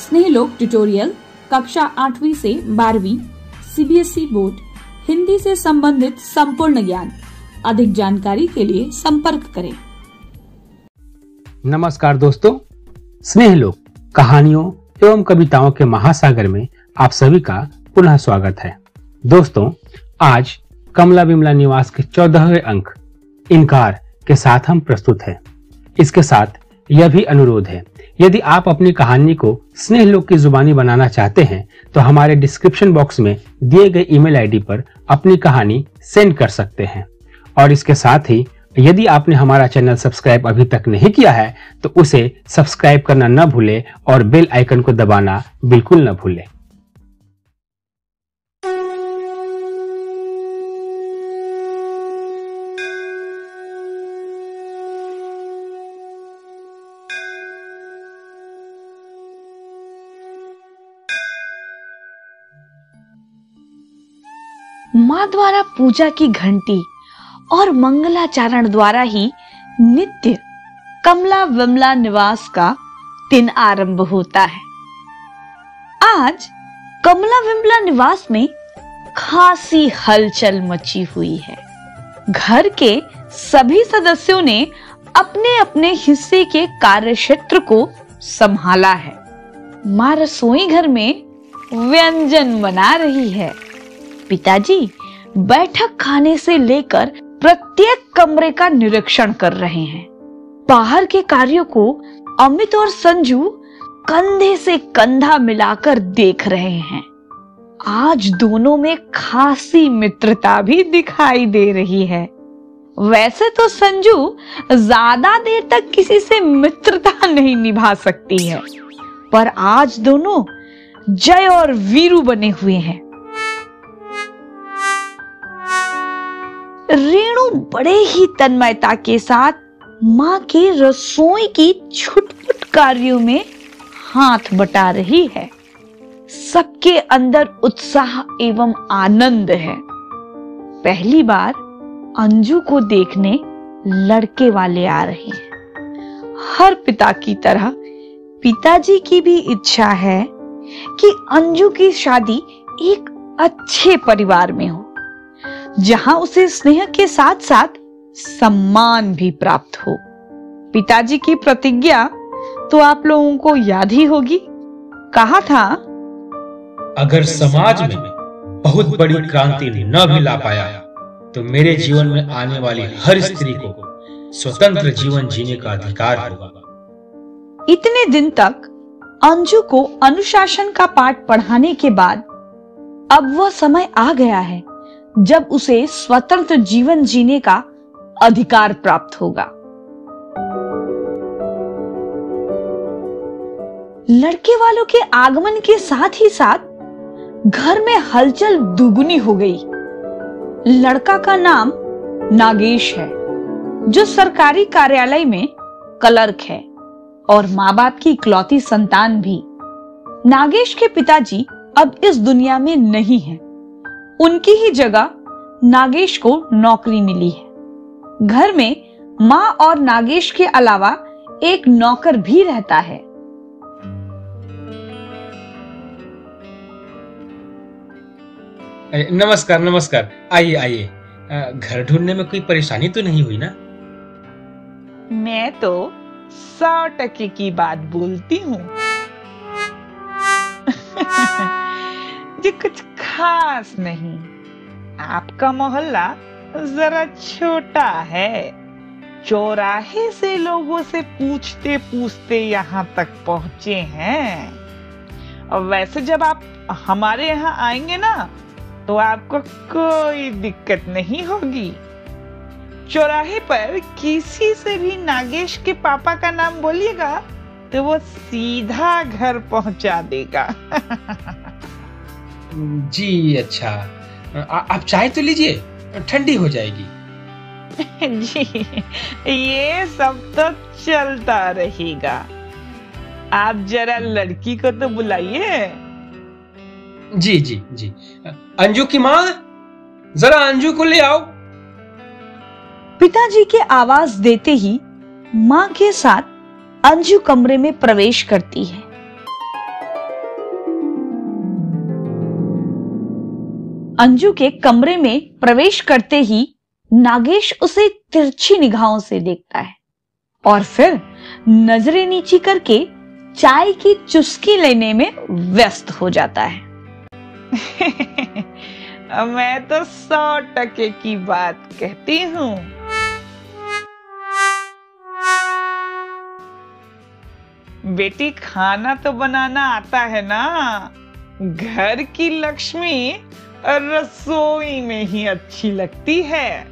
स्नेहलोक tutorial कक्षा 8वीं से 12वीं सीबीएसई बोर्ड हिंदी से संबंधित संपूर्ण ज्ञान। अधिक जानकारी के लिए संपर्क करें। नमस्कार दोस्तों, स्नेहलोक कहानियों एवं कविताओं के महासागर में आप सभी का पुनः स्वागत है। दोस्तों, आज कमला विमला निवास के 14वें अंक इनकार के साथ हम प्रस्तुत हैं। इसके साथ यह भी अनुरोध है, यदि आप अपनी कहानी को स्नेहलोक की जुबानी बनाना चाहते हैं तो हमारे डिस्क्रिप्शन बॉक्स में दिए गए ईमेल आईडी पर अपनी कहानी सेंड कर सकते हैं। और इसके साथ ही यदि आपने हमारा चैनल सब्सक्राइब अभी तक नहीं किया है तो उसे सब्सक्राइब करना न भूलें और बेल आइकन को दबाना बिल्कुल न भूलें। माँ द्वारा पूजा की घंटी और मंगलाचरण द्वारा ही नित्य कमला विमला निवास का दिन आरंभ होता है। आज कमला विमला निवास में खासी हलचल मची हुई है। घर के सभी सदस्यों ने अपने अपने हिस्से के कार्यक्षेत्र को संभाला है। माँ रसोई घर में व्यंजन बना रही है। पिताजी बैठक खाने से लेकर प्रत्येक कमरे का निरीक्षण कर रहे हैं। बाहर के कार्यों को अमित और संजू कंधे से कंधा मिलाकर देख रहे हैं। आज दोनों में खासी मित्रता भी दिखाई दे रही है। वैसे तो संजू ज्यादा देर तक किसी से मित्रता नहीं निभा सकती है, पर आज दोनों जय और वीरू बने हुए हैं। रेणु बड़े ही तन्मयता के साथ माँ के रसोई की छुटपुट कार्यों में हाथ बटा रही है। सबके अंदर उत्साह एवं आनंद है। पहली बार अंजू को देखने लड़के वाले आ रहे हैं। हर पिता की तरह पिताजी की भी इच्छा है कि अंजू की शादी एक अच्छे परिवार में हो, जहां उसे स्नेह के साथ साथ सम्मान भी प्राप्त हो। पिताजी की प्रतिज्ञा तो आप लोगों को याद ही होगी। कहा था, अगर समाज में बहुत बड़ी क्रांति न भी ला पाया तो मेरे जीवन में आने वाली हर स्त्री को स्वतंत्र जीवन जीने का अधिकार होगा। इतने दिन तक अंजू को अनुशासन का पाठ पढ़ाने के बाद अब वह समय आ गया है जब उसे स्वतंत्र जीवन जीने का अधिकार प्राप्त होगा। लड़के वालों के आगमन के साथ ही साथ घर में हलचल दुगुनी हो गई। लड़का का नाम नागेश है, जो सरकारी कार्यालय में क्लर्क है और माँ बाप की इकलौती संतान भी। नागेश के पिताजी अब इस दुनिया में नहीं हैं। उनकी ही जगह नागेश को नौकरी मिली है। घर में माँ और नागेश के अलावा एक नौकर भी रहता है। नमस्कार नमस्कार, आइए आइए। घर ढूंढने में कोई परेशानी तो नहीं हुई ना? मैं तो 100% की बात बोलती हूँ। ये कुछ खास नहीं। आपका मोहल्ला जरा छोटा है। चौराहे से लोगों से पूछते पूछते यहाँ तक पहुंचे हैं। और वैसे जब आप हमारे यहाँ आएंगे ना तो आपको कोई दिक्कत नहीं होगी। चौराहे पर किसी से भी नागेश के पापा का नाम बोलिएगा तो वो सीधा घर पहुंचा देगा। जी अच्छा, आप चाय तो लीजिए, ठंडी हो जाएगी। जी, ये सब तो चलता रहेगा। आप जरा लड़की को तो बुलाइए। जी जी जी। अंजू की माँ, जरा अंजू को ले आओ। पिताजी के आवाज देते ही माँ के साथ अंजू कमरे में प्रवेश करती है। अंजू के कमरे में प्रवेश करते ही नागेश उसे तिरछी निगाहों से देखता है और फिर नजरें नीची करके चाय की चुस्की लेने में व्यस्त हो जाता है। मैं तो 100% की बात कहती हूँ। बेटी, खाना तो बनाना आता है ना? घर की लक्ष्मी रसोई में ही अच्छी लगती है।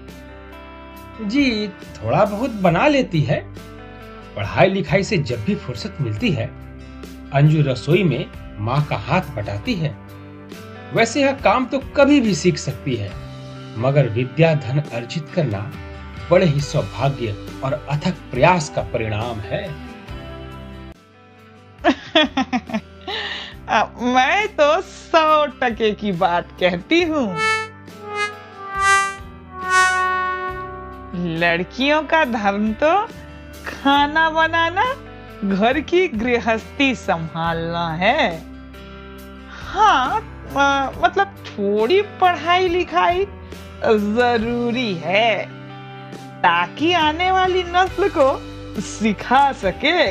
जी, थोड़ा बहुत बना लेती है। पढ़ाई लिखाई से जब भी फुर्सत मिलती है, अंजू रसोई में माँ का हाथ बटाती है। वैसे यह काम तो कभी भी सीख सकती है, मगर विद्या धन अर्जित करना बड़े ही सौभाग्य और अथक प्रयास का परिणाम है। मैं तो 100% की बात कहती हूँ। लड़कियों का धर्म तो खाना बनाना, घर की गृहस्थी संभालना है। हाँ, मतलब थोड़ी पढ़ाई लिखाई जरूरी है ताकि आने वाली नस्ल को सिखा सके।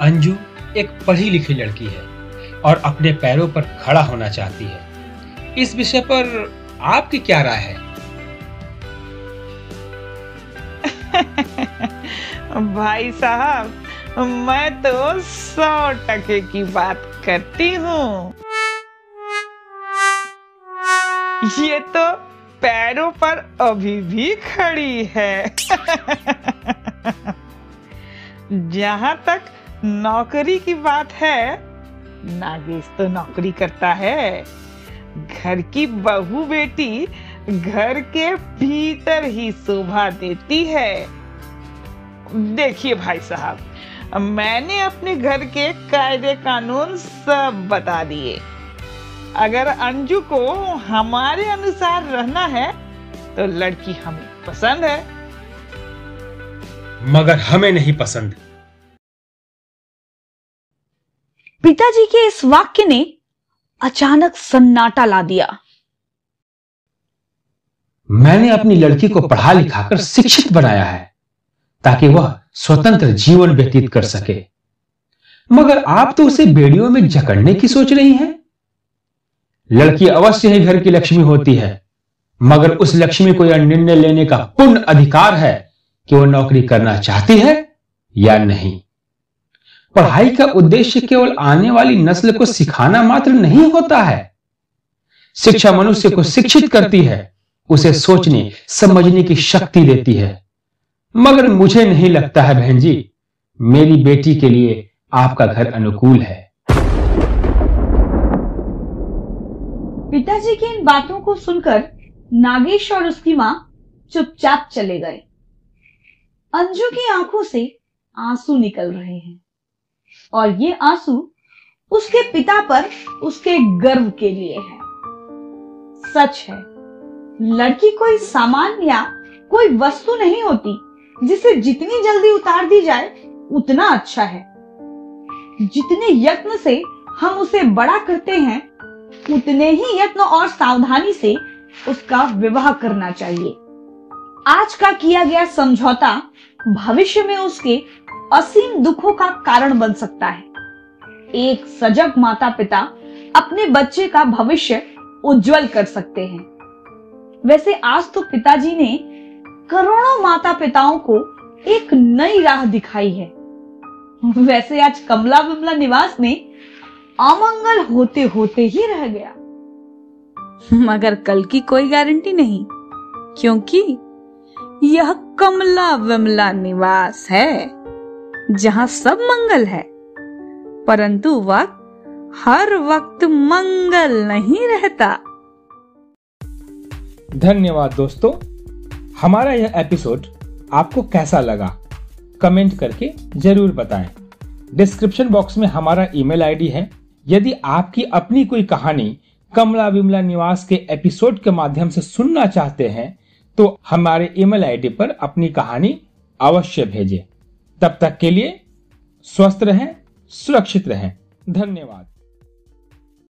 अंजू एक पढ़ी लिखी लड़की है और अपने पैरों पर खड़ा होना चाहती है। इस विषय पर आपकी क्या राय है? भाई साहब, मैं तो 100% की बात करती हूँ। ये तो पैरों पर अभी भी खड़ी है। जहाँ तक नौकरी की बात है, नागेश तो नौकरी करता है। घर की बहू बेटी घर के भीतर ही शोभा देती है। देखिए भाई साहब, मैंने अपने घर के कायदे कानून सब बता दिए। अगर अंजू को हमारे अनुसार रहना है तो लड़की हमें पसंद है, मगर हमें नहीं पसंद। पिताजी के इस वाक्य ने अचानक सन्नाटा ला दिया। मैंने अपनी लड़की को पढ़ा लिखाकर शिक्षित बनाया है ताकि वह स्वतंत्र जीवन व्यतीत कर सके, मगर आप तो उसे बेड़ियों में जकड़ने की सोच रही हैं। लड़की अवश्य ही घर की लक्ष्मी होती है, मगर उस लक्ष्मी को यह निर्णय लेने का पूर्ण अधिकार है कि वह नौकरी करना चाहती है या नहीं। पढ़ाई का उद्देश्य केवल आने वाली नस्ल को सिखाना मात्र नहीं होता है। शिक्षा मनुष्य को शिक्षित करती है, उसे सोचने समझने की शक्ति देती है। मगर मुझे नहीं लगता है बहन जी, मेरी बेटी के लिए आपका घर अनुकूल है। पिताजी की इन बातों को सुनकर नागेश और उसकी मां चुपचाप चले गए। अंजू की आंखों से आंसू निकल रहे हैं और ये आंसू उसके पिता पर उसके गर्व के लिए है। सच है, लड़की कोई सामान या कोई वस्तु नहीं होती जिसे जितनी जल्दी उतार दी जाए उतना अच्छा है। जितने यत्न से हम उसे बड़ा करते हैं, उतने ही यत्न और सावधानी से उसका विवाह करना चाहिए। आज का किया गया समझौता भविष्य में उसके असीम दुखों का कारण बन सकता है। एक सजग माता पिता अपने बच्चे का भविष्य उज्जवल कर सकते हैं। वैसे आज तो पिताजी ने करोड़ों माता पिताओं को एक नई राह दिखाई है। वैसे आज कमला विमला निवास में अमंगल होते होते ही रह गया, मगर कल की कोई गारंटी नहीं, क्योंकि यह कमला विमला निवास है जहां सब मंगल है, परंतु वक्त हर वक्त मंगल नहीं रहता। धन्यवाद दोस्तों, हमारा यह एपिसोड आपको कैसा लगा कमेंट करके जरूर बताएं। डिस्क्रिप्शन बॉक्स में हमारा ईमेल आईडी है। यदि आपकी अपनी कोई कहानी कमला विमला निवास के एपिसोड के माध्यम से सुनना चाहते हैं तो हमारे ईमेल आईडी पर अपनी कहानी अवश्य भेजें। तब तक के लिए स्वस्थ रहें, सुरक्षित रहें। धन्यवाद।